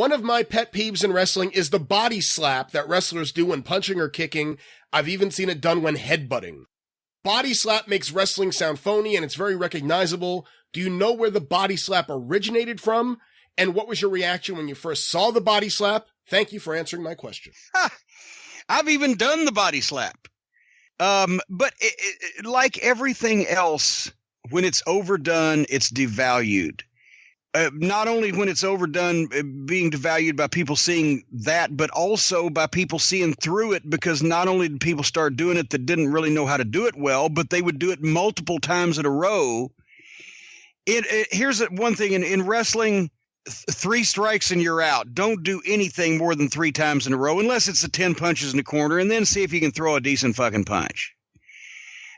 One of my pet peeves in wrestling is the body slap that wrestlers do when punching or kicking. I've even seen it done when headbutting. Body slap makes wrestling sound phony and it's very recognizable. Do you know where the body slap originated from? And what was your reaction when you first saw the body slap? Thank you for answering my question. I've even done the body slap. But like everything else, when it's overdone, it's devalued. Not only when it's overdone, being devalued by people seeing that, but also by people seeing through it, because not only did people start doing it that didn't really know how to do it well, but they would do it multiple times in a row. Here's one thing in wrestling, 3 strikes and you're out. Don't do anything more than 3 times in a row, unless it's the 10 punches in the corner, and then see if you can throw a decent fucking punch.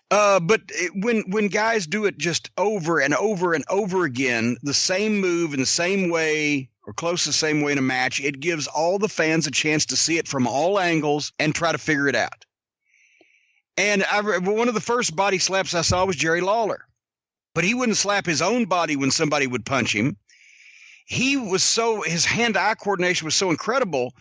But when guys do it just over and over and over again, the same move in the same way or close to the same way in a match, it gives all the fans a chance to see it from all angles and try to figure it out. And one of the first body slaps I saw was Jerry Lawler. But he wouldn't slap his own body when somebody would punch him. His hand-eye coordination was so incredible.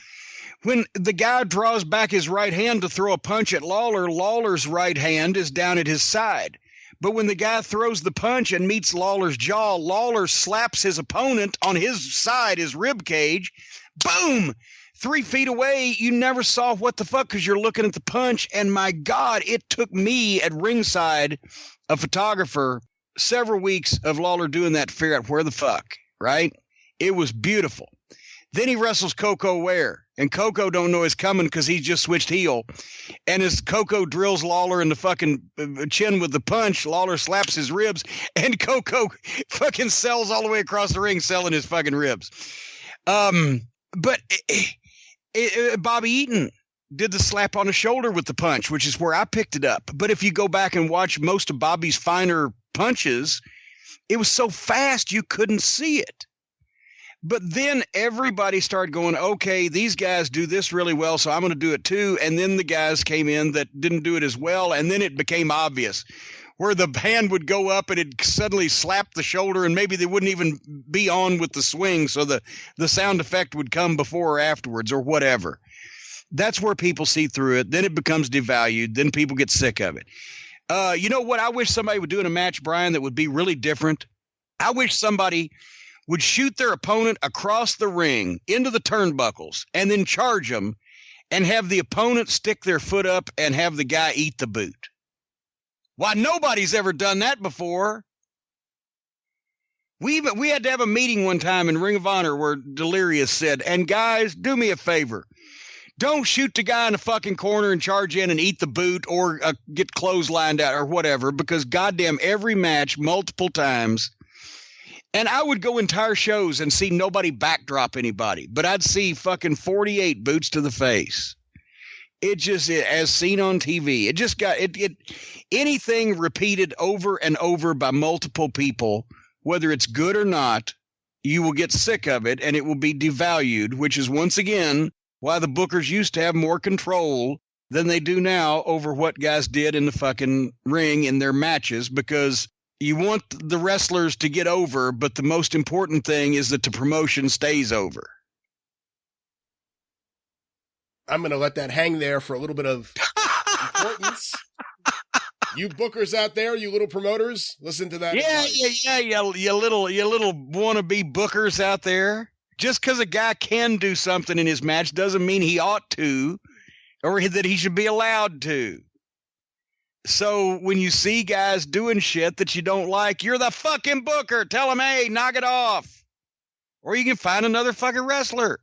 When the guy draws back his right hand to throw a punch at Lawler, Lawler's right hand is down at his side. But when the guy throws the punch and meets Lawler's jaw, Lawler slaps his opponent on his side, his rib cage. Boom! 3 feet away, you never saw what the fuck because you're looking at the punch. And my God, it took me at ringside, a photographer, several weeks of Lawler doing that to figure out where the fuck, right? It was beautiful. Then he wrestles Coco Ware, and Coco don't know he's coming because he just switched heel. And as Coco drills Lawler in the fucking chin with the punch, Lawler slaps his ribs, and Coco fucking sells all the way across the ring selling his fucking ribs. But Bobby Eaton did the slap on the shoulder with the punch, which is where I picked it up. But if you go back and watch most of Bobby's finer punches, it was so fast you couldn't see it. But then everybody started going, okay, these guys do this really well, so I'm going to do it too. And then the guys came in that didn't do it as well, and then it became obvious where the hand would go up and it suddenly slap the shoulder, and maybe they wouldn't even be on with the swing, so the sound effect would come before or afterwards or whatever. That's where people see through it. Then it becomes devalued. Then people get sick of it. You know what I wish somebody would do in a match, Brian, that would be really different? I wish somebody would shoot their opponent across the ring into the turnbuckles and then charge them and have the opponent stick their foot up and have the guy eat the boot. Why, nobody's ever done that before. We had to have a meeting one time in Ring of Honor where Delirious said, and guys, do me a favor. Don't shoot the guy in the fucking corner and charge in and eat the boot or get clotheslined out or whatever, because goddamn every match multiple times. And I would go entire shows and see nobody backdrop anybody, but I'd see fucking 48 boots to the face. It just, as seen on TV, it just got anything repeated over and over by multiple people, whether it's good or not, you will get sick of it and it will be devalued, which is once again why the bookers used to have more control than they do now over what guys did in the fucking ring in their matches, because you want the wrestlers to get over, but the most important thing is that the promotion stays over. I'm going to let that hang there for a little bit of importance. You bookers out there, you little promoters, listen to that. Yeah, you little wannabe bookers out there. Just because a guy can do something in his match doesn't mean he ought to, or that he should be allowed to. So when you see guys doing shit that you don't like, you're the fucking booker. Tell them, hey, knock it off. Or you can find another fucking wrestler.